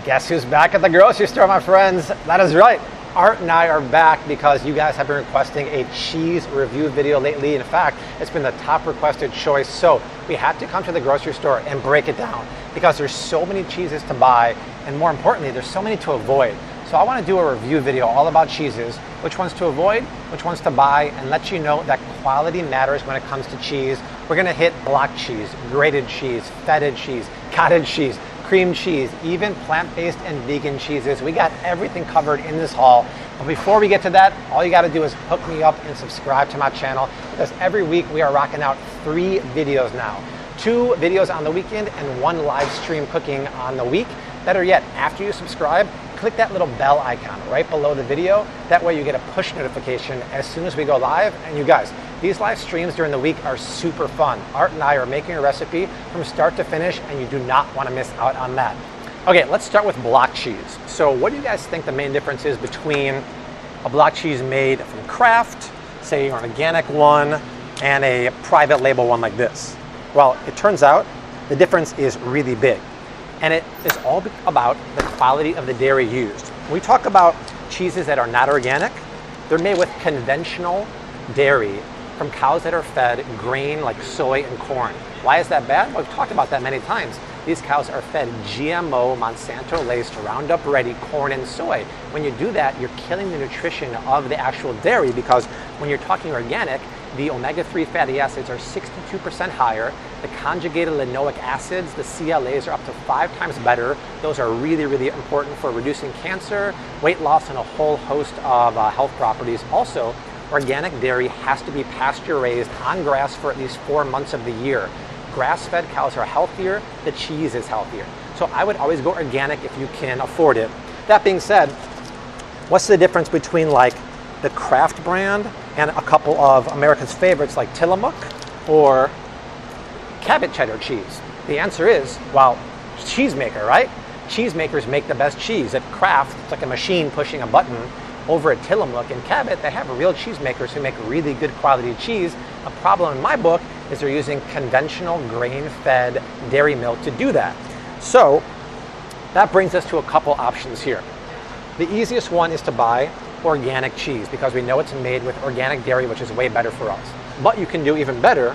Guess who's back at the grocery store, my friends? That is right. Art and I are back because you guys have been requesting a cheese review video lately. In fact, it's been the top requested choice. So we had to come to the grocery store and break it down because there's so many cheeses to buy, and more importantly, there's so many to avoid. So I want to do a review video all about cheeses, which ones to avoid, which ones to buy, and let you know that quality matters when it comes to cheese. We're going to hit block cheese, grated cheese, feta cheese, cottage cheese, cream cheese, even plant-based and vegan cheeses. We got everything covered in this haul. But before we get to that, all you got to do is hook me up and subscribe to my channel, because every week we are rocking out 3 videos now. 2 videos on the weekend and 1 live stream cooking on the week. Better yet, after you subscribe, click that little bell icon right below the video. That way you get a push notification as soon as we go live. And you guys, these live streams during the week are super fun. Art and I are making a recipe from start to finish, and you do not want to miss out on that. Okay, let's start with block cheese. So what do you guys think the main difference is between a block cheese made from Kraft, say an organic one, and a private label one like this? Well, it turns out the difference is really big. And it is all about the quality of the dairy used. When we talk about cheeses that are not organic, they're made with conventional dairy from cows that are fed grain like soy and corn. Why is that bad? Well, we've talked about that many times. These cows are fed GMO, Monsanto-laced, Roundup Ready corn and soy. When you do that, you're killing the nutrition of the actual dairy, because when you're talking organic, the omega-3 fatty acids are 62% higher. The conjugated linoleic acids, the CLAs, are up to 5 times better. Those are really, really important for reducing cancer, weight loss, and a whole host of health properties. Also, organic dairy has to be pasture-raised on grass for at least 4 months of the year. Grass-fed cows are healthier, the cheese is healthier. So I would always go organic if you can afford it. That being said, what's the difference between like the Kraft brand and a couple of America's favorites like Tillamook or Cabot cheddar cheese? The answer is, well, cheesemaker, right? Cheesemakers make the best cheese. At Kraft, it's like a machine pushing a button. Over at Tillamook and Cabot, they have real cheesemakers who make really good quality cheese. A problem in my book is they're using conventional grain-fed dairy milk to do that. So that brings us to a couple options here. The easiest one is to buy organic cheese, because we know it's made with organic dairy, which is way better for us. But you can do even better.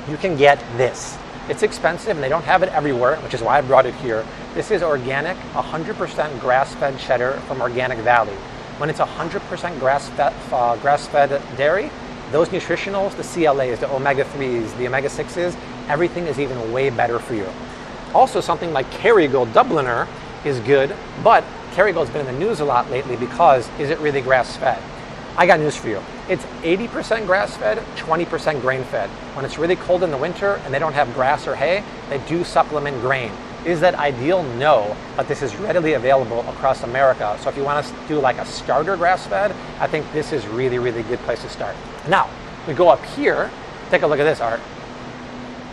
You can get this. It's expensive and they don't have it everywhere, which is why I brought it here. This is organic, 100% grass-fed cheddar from Organic Valley. When it's 100% grass-fed dairy, those nutritionals, the CLAs, the omega-3s, the omega-6s, everything is even way better for you. Also, something like Kerrygold Dubliner is good, but Kerrygold's been in the news a lot lately because is it really grass-fed? I got news for you. It's 80% grass-fed, 20% grain-fed. When it's really cold in the winter and they don't have grass or hay, they do supplement grain. Is that ideal? No, but this is readily available across America. So if you want to do like a starter grass-fed, I think this is really, really good place to start. Now, we go up here, take a look at this, Art.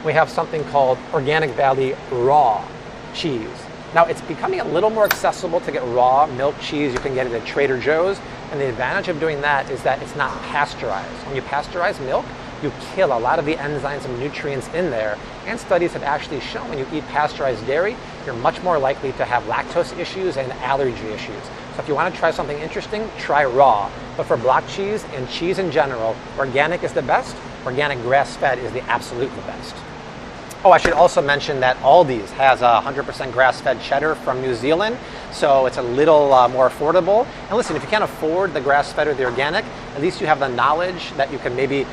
We have something called Organic Valley Raw Cheese. Now, it's becoming a little more accessible to get raw milk cheese. You can get it at Trader Joe's, and the advantage of doing that is that it's not pasteurized. When you pasteurize milk, you kill a lot of the enzymes and nutrients in there, and studies have actually shown when you eat pasteurized dairy, you're much more likely to have lactose issues and allergy issues. So if you want to try something interesting, try raw. But for block cheese and cheese in general, organic is the best. Organic grass-fed is the absolute best. Oh, I should also mention that Aldi's has 100% grass-fed cheddar from New Zealand, so it's a little more affordable. And listen, if you can't afford the grass-fed or the organic, at least you have the knowledge that you can maybe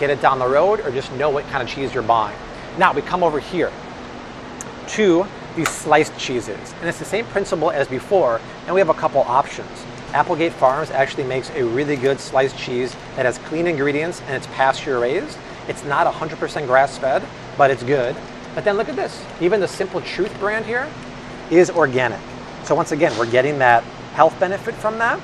get it down the road, or just know what kind of cheese you're buying. Now, we come over here to these sliced cheeses, and it's the same principle as before, and we have a couple options. Applegate Farms actually makes a really good sliced cheese that has clean ingredients and it's pasture-raised. It's not 100% grass-fed, but it's good. But then look at this. Even the Simple Truth brand here is organic. So once again, we're getting that health benefit from that.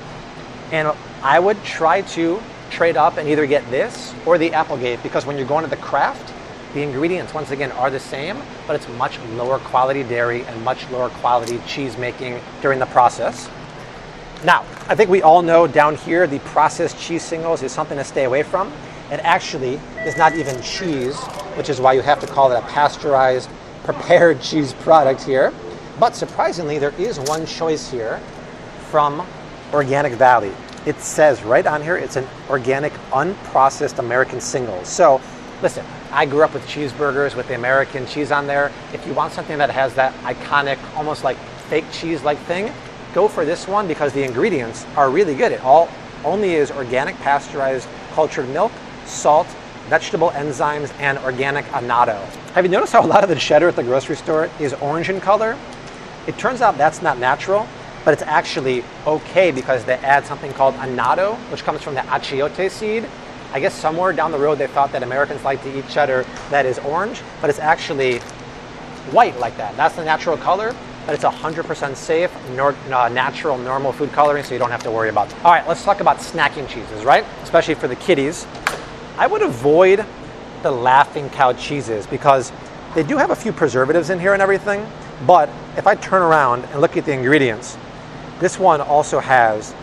And I would try to trade up and either get this or the Applegate, because when you're going to the Kraft, the ingredients, once again, are the same, but it's much lower quality dairy and much lower quality cheese making during the process. Now, I think we all know down here, the processed cheese singles is something to stay away from. It actually is not even cheese, which is why you have to call it a pasteurized, prepared cheese product here. But surprisingly, there is one choice here from Organic Valley. It says right on here, it's an organic, unprocessed American single. So listen, I grew up with cheeseburgers with the American cheese on there. If you want something that has that iconic, almost like fake cheese-like thing, go for this one because the ingredients are really good. It all only is organic pasteurized cultured milk, salt, vegetable enzymes, and organic annatto. Have you noticed how a lot of the cheddar at the grocery store is orange in color? It turns out that's not natural, but it's actually okay because they add something called annatto, which comes from the achiote seed. I guess somewhere down the road they thought that Americans like to eat cheddar that is orange, but it's actually white like that. That's the natural color, but it's 100% safe, natural, normal food coloring, so you don't have to worry about it. All right, let's talk about snacking cheeses, right? Especially for the kiddies. I would avoid the Laughing Cow cheeses because they do have a few preservatives in here and everything, but if I turn around and look at the ingredients, this one also has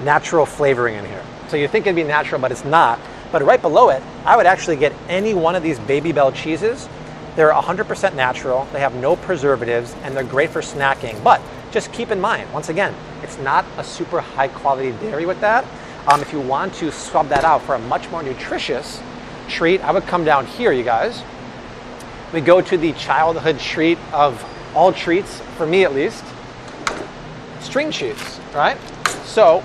natural flavoring in here. So you think it'd be natural, but it's not. But right below it, I would actually get any one of these Baby Bell cheeses. They're 100% natural, they have no preservatives, and they're great for snacking. But just keep in mind, once again, it's not a super high quality dairy with that. If you want to swap that out for a much more nutritious treat, I would come down here, you guys. We go to the childhood treat of all treats, for me at least, string cheese, right? So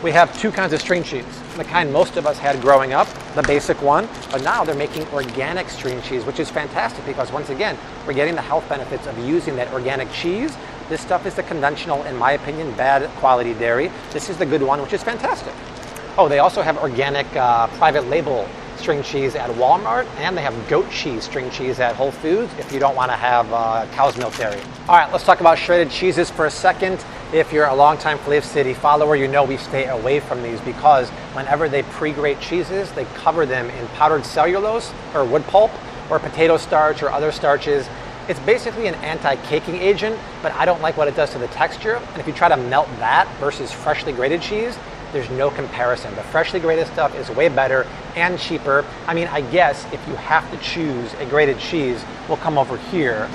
we have two kinds of string cheese. The kind most of us had growing up, the basic one, but now they're making organic string cheese, which is fantastic because once again, we're getting the health benefits of using that organic cheese. This stuff is the conventional, in my opinion, bad quality dairy. This is the good one, which is fantastic. Oh, they also have organic private label string cheese at Walmart, and they have goat cheese string cheese at Whole Foods if you don't want to have cow's milk dairy. All right, let's talk about shredded cheeses for a second. If you're a longtime Flav City follower, you know we stay away from these because whenever they pre-grate cheeses, they cover them in powdered cellulose or wood pulp or potato starch or other starches. It's basically an anti-caking agent, but I don't like what it does to the texture. And if you try to melt that versus freshly grated cheese, there's no comparison. The freshly grated stuff is way better and cheaper. I mean, I guess if you have to choose a grated cheese, we'll come over here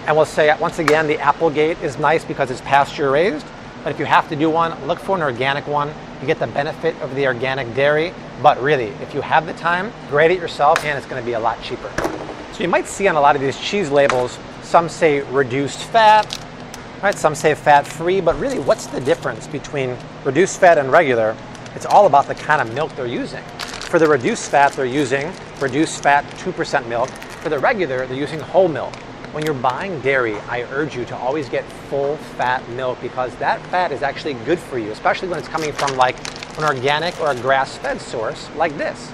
and we'll say, once again, the Applegate is nice because it's pasture raised. But if you have to do one, look for an organic one. You get the benefit of the organic dairy. But really, if you have the time, grate it yourself and it's going to be a lot cheaper. So you might see on a lot of these cheese labels, some say reduced fat, right? Some say fat-free, but really what's the difference between reduced fat and regular? It's all about the kind of milk they're using. For the reduced fat, they're using reduced fat 2% milk. For the regular, they're using whole milk. When you're buying dairy, I urge you to always get full fat milk because that fat is actually good for you, especially when it's coming from like an organic or a grass-fed source like this.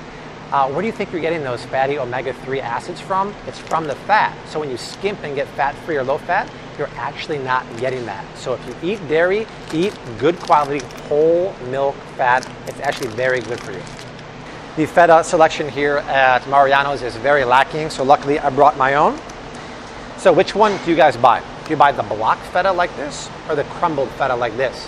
Where do you think you're getting those fatty omega-3 acids from? It's from the fat. So when you skimp and get fat-free or low-fat, you're actually not getting that. So if you eat dairy, eat good quality whole milk fat. It's actually very good for you. The feta selection here at Mariano's is very lacking, so luckily I brought my own. So which one do you guys buy? Do you buy the block feta like this or the crumbled feta like this?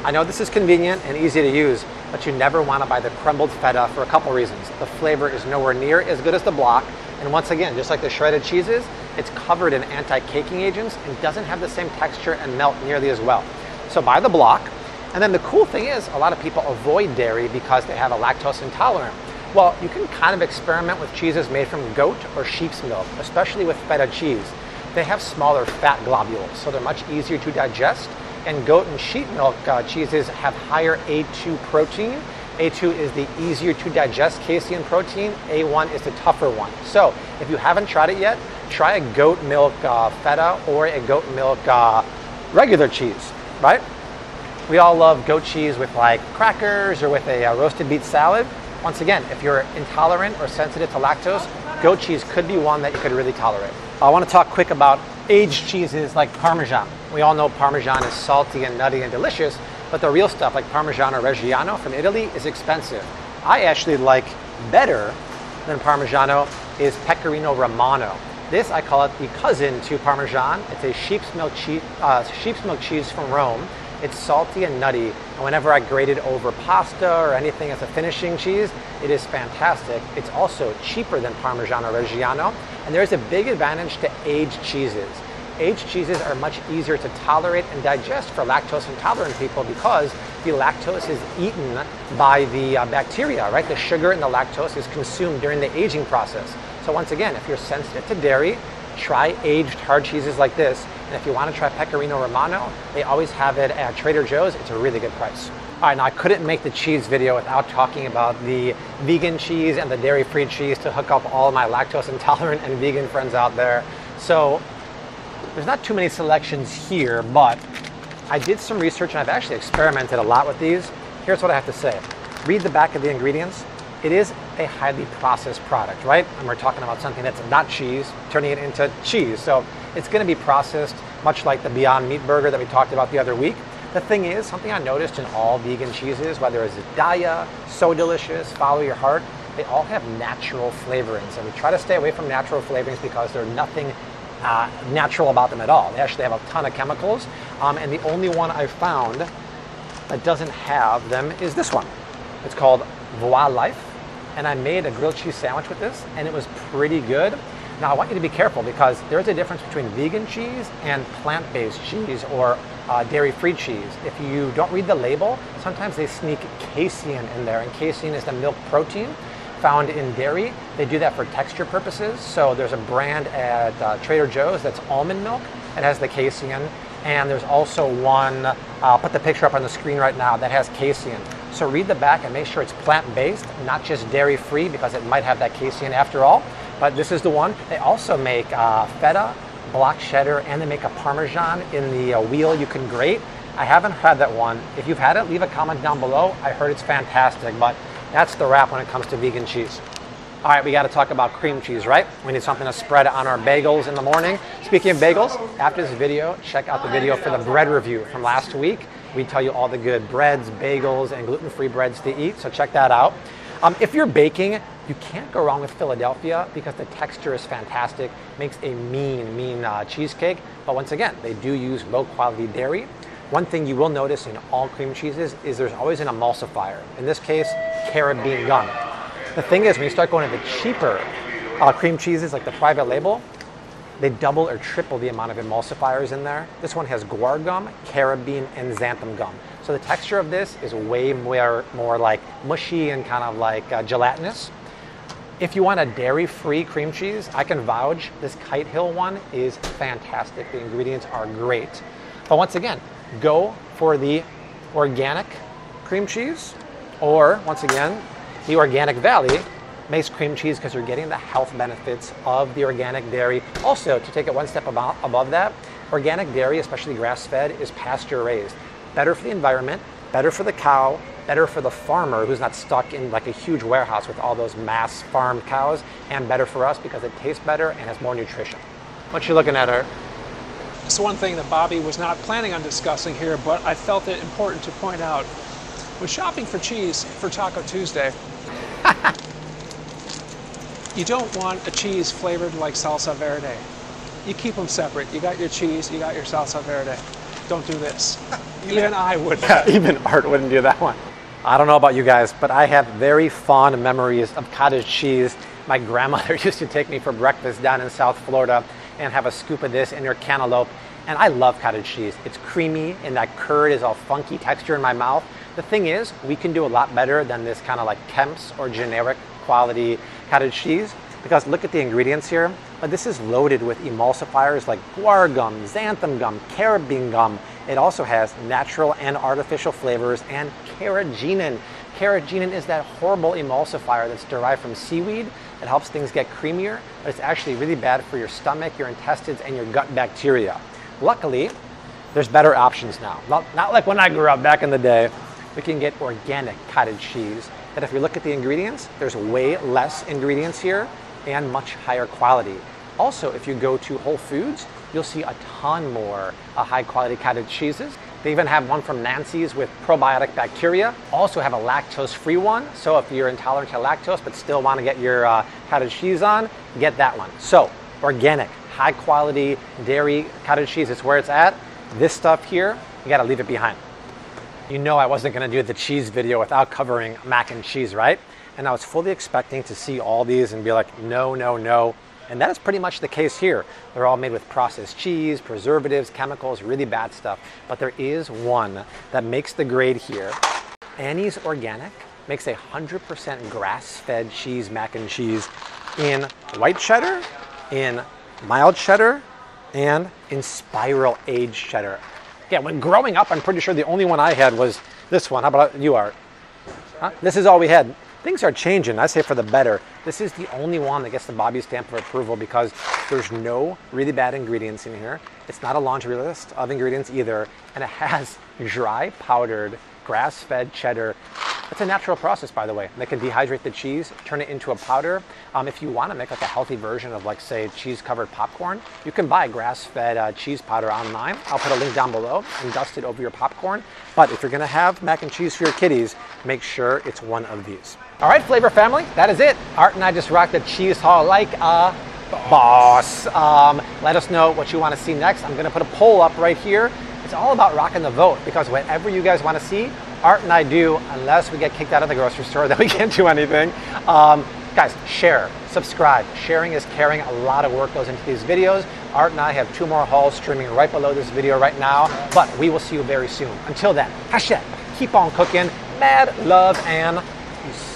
I know this is convenient and easy to use, but you never want to buy the crumbled feta for a couple reasons. The flavor is nowhere near as good as the block, and once again, just like the shredded cheeses, it's covered in anti-caking agents and doesn't have the same texture and melt nearly as well. So buy the block, and then the cool thing is a lot of people avoid dairy because they have a lactose intolerant. Well, you can kind of experiment with cheeses made from goat or sheep's milk, especially with feta cheese. They have smaller fat globules, so they're much easier to digest. And goat and sheep milk cheeses have higher A2 protein. A2 is the easier to digest casein protein. A1 is the tougher one. So if you haven't tried it yet, try a goat milk feta or a goat milk regular cheese, right? We all love goat cheese with like crackers or with a roasted beet salad. Once again, if you're intolerant or sensitive to lactose, goat cheese could be one that you could really tolerate. I want to talk quick about aged cheeses like Parmesan. We all know Parmesan is salty and nutty and delicious, but the real stuff like Parmesan or Reggiano from Italy is expensive. I actually like better than Parmigiano is Pecorino Romano. This, I call it the cousin to Parmesan. It's a sheep's milk cheese from Rome. It's salty and nutty, and whenever I grate it over pasta or anything as a finishing cheese, it is fantastic. It's also cheaper than Parmigiano Reggiano, and there's a big advantage to aged cheeses. Aged cheeses are much easier to tolerate and digest for lactose intolerant people because the lactose is eaten by the bacteria, right? The sugar and the lactose is consumed during the aging process. So once again, if you're sensitive to dairy, try aged hard cheeses like this. And if you want to try Pecorino Romano, they always have it at Trader Joe's. It's a really good price. All right, now I couldn't make the cheese video without talking about the vegan cheese and the dairy-free cheese to hook up all my lactose intolerant and vegan friends out there. So there's not too many selections here, but I did some research and I've actually experimented a lot with these. Here's what I have to say. Read the back of the ingredients. It is a highly processed product, right? And we're talking about something that's not cheese, turning it into cheese. So it's going to be processed much like the Beyond Meat burger that we talked about the other week. The thing is, something I noticed in all vegan cheeses, whether it's Daya, So Delicious, Follow Your Heart, they all have natural flavorings. And we try to stay away from natural flavorings because there's nothing natural about them at all. They actually have a ton of chemicals. And the only one I found that doesn't have them is this one. It's called Voix Life. And I made a grilled cheese sandwich with this, and it was pretty good. Now, I want you to be careful because there's a difference between vegan cheese and plant-based cheese or dairy-free cheese. If you don't read the label, sometimes they sneak casein in there, and casein is the milk protein found in dairy. They do that for texture purposes. So there's a brand at Trader Joe's that's almond milk. It has the casein. And there's also one, I'll put the picture up on the screen right now, that has casein. So read the back and make sure it's plant-based, not just dairy-free, because it might have that casein after all. But this is the one. They also make Feta, block cheddar, and they make a Parmesan in the wheel you can grate. I haven't had that one. If you've had it, leave a comment down below. I heard it's fantastic, but that's the wrap when it comes to vegan cheese. All right, we got to talk about cream cheese, right? We need something to spread on our bagels in the morning. Speaking of bagels, after this video, check out the video for the bread review from last week. We tell you all the good breads, bagels, and gluten-free breads to eat, so check that out. If you're baking, you can't go wrong with Philadelphia because the texture is fantastic, makes a mean cheesecake. But once again, they do use low-quality dairy. One thing you will notice in all cream cheeses is there's always an emulsifier. In this case, carrot bean gum. The thing is, when you start going to the cheaper cream cheeses like the private label, they double or triple the amount of emulsifiers in there. This one has guar gum, carrot bean, and xanthan gum. So the texture of this is way more like mushy and kind of like gelatinous. If you want a dairy-free cream cheese, I can vouch this Kite Hill one is fantastic. The ingredients are great. But once again, go for the organic cream cheese, or once again, the Organic Valley makes cream cheese because you're getting the health benefits of the organic dairy. Also, to take it one step above that, organic dairy, especially grass-fed, is pasture-raised. Better for the environment, better for the cow, better for the farmer who's not stuck in like a huge warehouse with all those mass farmed cows, and better for us because it tastes better and has more nutrition. What you looking at, Art? It's one thing that Bobby was not planning on discussing here, but I felt it important to point out. When shopping for cheese for Taco Tuesday, you don't want a cheese flavored like salsa verde. You keep them separate. You got your cheese, you got your salsa verde. Don't do this. Even I wouldn't. Yeah, even Art wouldn't do that one. I don't know about you guys, but I have very fond memories of cottage cheese. My grandmother used to take me for breakfast down in South Florida and have a scoop of this in her cantaloupe. And I love cottage cheese. It's creamy and that curd is all funky texture in my mouth. The thing is, we can do a lot better than this kind of like Kemp's or generic quality cottage cheese, because look at the ingredients here. This is loaded with emulsifiers like guar gum, xanthan gum, carrot bean gum. It also has natural and artificial flavors and carrageenan. Carrageenan is that horrible emulsifier that's derived from seaweed. It helps things get creamier, but it's actually really bad for your stomach, your intestines, and your gut bacteria. Luckily, there's better options now. Not like when I grew up back in the day. We can get organic cottage cheese that if you look at the ingredients, there's way less ingredients here and much higher quality. Also, if you go to Whole Foods, you'll see a ton more high quality cottage cheeses. They even have one from Nancy's with probiotic bacteria. Also have a lactose-free one. So if you're intolerant to lactose but still want to get your cottage cheese on, get that one. So organic, high quality dairy cottage cheese is where it's at. This stuff here, you got to leave it behind. You know I wasn't gonna do the cheese video without covering mac and cheese, right? And I was fully expecting to see all these and be like, no, no, no. And that is pretty much the case here. They're all made with processed cheese, preservatives, chemicals, really bad stuff. But there is one that makes the grade here. Annie's Organic makes 100% grass-fed cheese mac and cheese in white cheddar, in mild cheddar, and in spiral aged cheddar. Yeah, when growing up, I'm pretty sure the only one I had was this one. How about you, Art? Huh? This is all we had. Things are changing, I say for the better. This is the only one that gets the Bobby stamp of approval because there's no really bad ingredients in here. It's not a laundry list of ingredients either, and it has dry powdered grass-fed cheddar. It's a natural process, by the way. They can dehydrate the cheese, turn it into a powder. If you want to make like a healthy version of, like, say, cheese-covered popcorn, you can buy grass-fed cheese powder online. I'll put a link down below and dust it over your popcorn. But if you're going to have mac and cheese for your kiddies, make sure it's one of these. All right, Flavor family, that is it. Art and I just rocked the cheese haul like a boss. Let us know what you want to see next. I'm going to put a poll up right here. It's all about rocking the vote because whatever you guys want to see, Art and I do, unless we get kicked out of the grocery store, then we can't do anything. Guys, share, subscribe. Sharing is caring. A lot of work goes into these videos. Art and I have 2 more hauls streaming right below this video right now, but we will see you very soon. Until then, hashtag keep on cooking, mad love, and peace.